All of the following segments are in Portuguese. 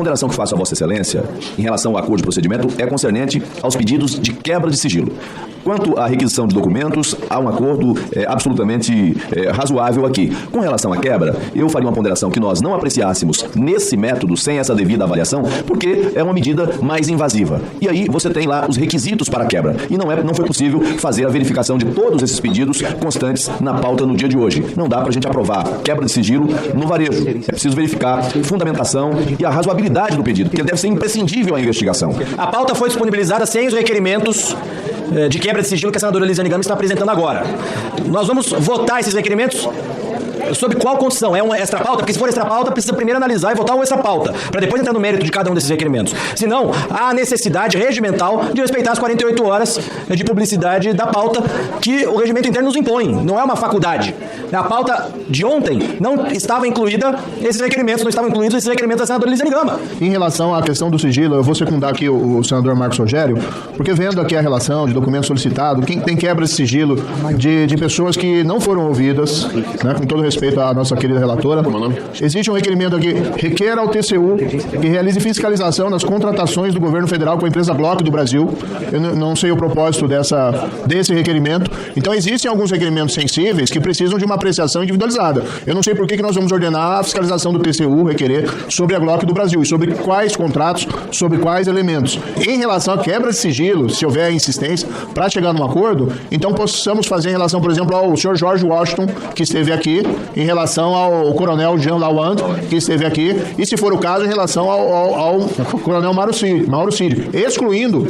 ponderação que faço a Vossa Excelência em relação ao acordo de procedimento é concernente aos pedidos de quebra de sigilo. Quanto à requisição de documentos, há um acordo absolutamente razoável aqui. Com relação à quebra, eu faria uma ponderação que nós não apreciássemos nesse método, sem essa devida avaliação, porque é uma medida mais invasiva. E aí você tem lá os requisitos para a quebra. E não foi possível fazer a verificação de todos esses pedidos constantes na pauta no dia de hoje. Não dá para a gente aprovar quebra de sigilo no varejo. É preciso verificar fundamentação e a razoabilidade do pedido, porque deve ser imprescindível a investigação. A pauta foi disponibilizada sem os requerimentos de quebra de sigilo que a senadora Elisiane Gama está apresentando agora. Nós vamos votar esses requerimentos sob qual condição? É uma extra-pauta? Porque se for extra-pauta, precisa primeiro analisar e votar o extra-pauta, para depois entrar no mérito de cada um desses requerimentos. Senão, há necessidade regimental de respeitar as 48 horas de publicidade da pauta que o regimento interno nos impõe. Não é uma faculdade. Na pauta de ontem não estava incluída esses requerimentos, não estavam incluídos esses requerimentos da senadora Elisiane Gama. Em relação à questão do sigilo, eu vou secundar aqui o senador Marcos Rogério, porque vendo aqui a relação de documento solicitado, quem tem quebra de sigilo de pessoas que não foram ouvidas, né, com todo respeito à nossa querida relatora, existe um requerimento aqui, requer ao TCU que realize fiscalização nas contratações do governo federal com a empresa Glock do Brasil. Eu não sei o propósito desse requerimento. Então existem alguns requerimentos sensíveis que precisam de uma apreciação individualizada. Eu não sei por que nós vamos ordenar a fiscalização do TCU, requerer, sobre a Glock do Brasil e sobre quais contratos, sobre quais elementos. Em relação à quebra de sigilo, se houver insistência, para chegar num acordo, então possamos fazer em relação, por exemplo, ao senhor George Washington, que esteve aqui, em relação ao coronel Jean Lawand, que esteve aqui, e se for o caso, em relação ao coronel Mauro Cid, excluindo,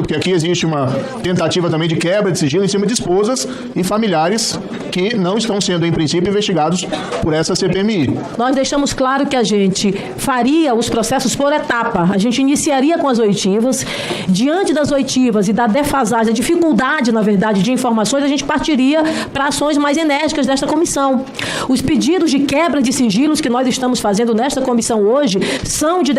porque aqui existe uma tentativa também de quebra de sigilo em cima de esposas e familiares que não estão sendo, em princípio, investigados por essa CPMI. Nós deixamos claro que a gente faria os processos por etapa. A gente iniciaria com as oitivas. Diante das oitivas e da defasagem, da dificuldade, na verdade, de informações, a gente partiria para ações mais enérgicas desta comissão. Os pedidos de quebra de sigilos que nós estamos fazendo nesta comissão hoje são de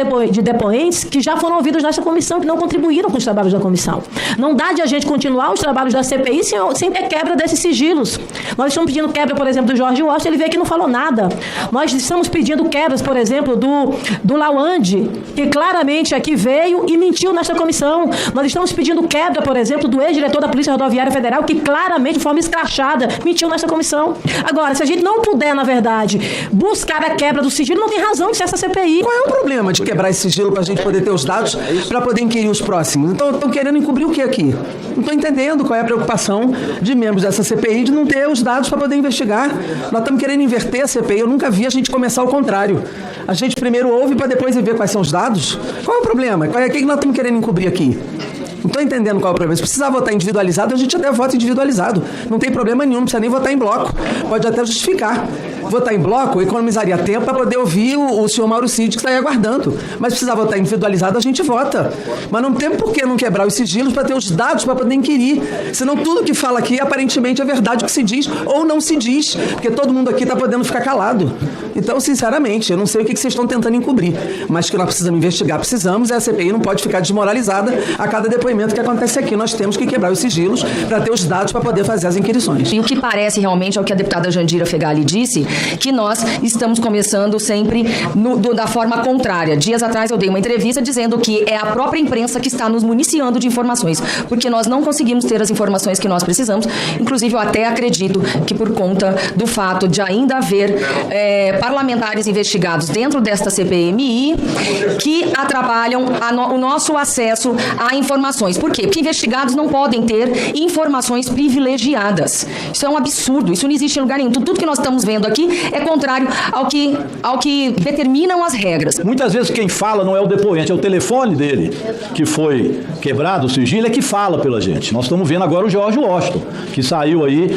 depoentes que já foram ouvidos nesta comissão, que não contribuíram com os trabalhos da comissão. Não dá de a gente continuar os trabalhos da CPI sem ter quebra desses sigilos. Nós estamos pedindo quebra, por exemplo, do George Washington, ele veio aqui e não falou nada. Nós estamos pedindo quebras, por exemplo, do Lawand, que claramente aqui veio e mentiu nesta comissão. Nós estamos pedindo quebra, por exemplo, do ex-diretor da Polícia Rodoviária Federal, que claramente, de forma escrachada, mentiu nesta comissão. Agora, se a gente não puder, na verdade, buscar a quebra do sigilo, não tem razão de ser essa CPI. Qual é o problema de quebrar esse sigilo para a gente poder ter os dados para poder inquirir os próximos? Então, estão querendo encobrir o que aqui? Não estou entendendo qual é a preocupação de membros dessa CPI de não ter os dados para poder investigar. Nós estamos querendo inverter a CPI. Eu nunca vi a gente começar ao contrário. A gente primeiro ouve para depois ver quais são os dados. Qual é o problema? O que nós estamos querendo encobrir aqui? Não estou entendendo qual é o problema. Se precisar votar individualizado, a gente até vota individualizado. Não tem problema nenhum, não precisa nem votar em bloco. Pode até justificar. Votar em bloco economizaria tempo para poder ouvir o senhor Mauro Cid, que está aí aguardando. Mas se precisar votar individualizado, a gente vota. Mas não tem por que não quebrar os sigilos para ter os dados para poder inquirir. Senão tudo que fala aqui, aparentemente, é verdade o que se diz ou não se diz. Porque todo mundo aqui está podendo ficar calado. Então, sinceramente, eu não sei o que vocês estão tentando encobrir. Mas que nós precisamos investigar, precisamos. E a CPI não pode ficar desmoralizada a cada depoimento que acontece aqui. Nós temos que quebrar os sigilos para ter os dados para poder fazer as inquirições. E o que parece realmente é o que a deputada Jandira Fegali disse, que nós estamos começando sempre da forma contrária. Dias atrás eu dei uma entrevista dizendo que é a própria imprensa que está nos municiando de informações, porque nós não conseguimos ter as informações que nós precisamos. Inclusive, eu até acredito que por conta do fato de ainda haver parlamentares investigados dentro desta CPMI que atrapalham o nosso acesso a informações. Por quê? Porque investigados não podem ter informações privilegiadas. Isso é um absurdo, isso não existe em lugar nenhum. Tudo que nós estamos vendo aqui é contrário ao que determinam as regras. Muitas vezes quem fala não é o depoente, é o telefone dele que foi quebrado, o sigilo, é que fala pela gente. Nós estamos vendo agora o George Washington, que saiu aí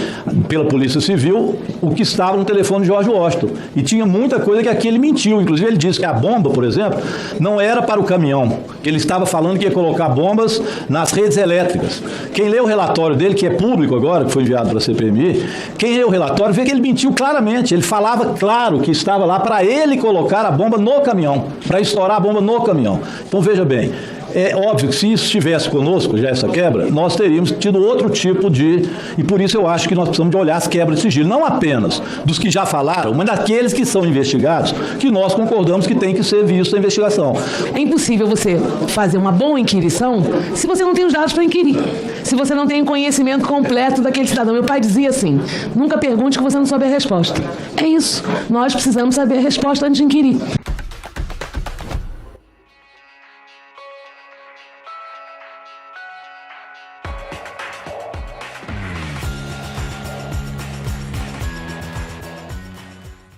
pela Polícia Civil o que estava no telefone de George Washington. E tinha muita coisa que aqui ele mentiu. Inclusive ele disse que a bomba, por exemplo, não era para o caminhão. Ele estava falando que ia colocar bombas nas redes elétricas. Quem lê o relatório dele, que é público agora, que foi enviado para a CPMI, quem lê o relatório vê que ele mentiu claramente. Ele falava claro que estava lá para ele colocar a bomba no caminhão, para estourar a bomba no caminhão. Então veja bem, É óbvio que se isso estivesse conosco, já essa quebra, nós teríamos tido outro tipo de... E por isso eu acho que nós precisamos de olhar as quebras de sigilo, não apenas dos que já falaram, mas daqueles que são investigados, que nós concordamos que tem que ser vista a investigação. É impossível você fazer uma boa inquirição se você não tem os dados para inquirir, se você não tem conhecimento completo daquele cidadão. Meu pai dizia assim, nunca pergunte que você não souber a resposta. É isso, nós precisamos saber a resposta antes de inquirir.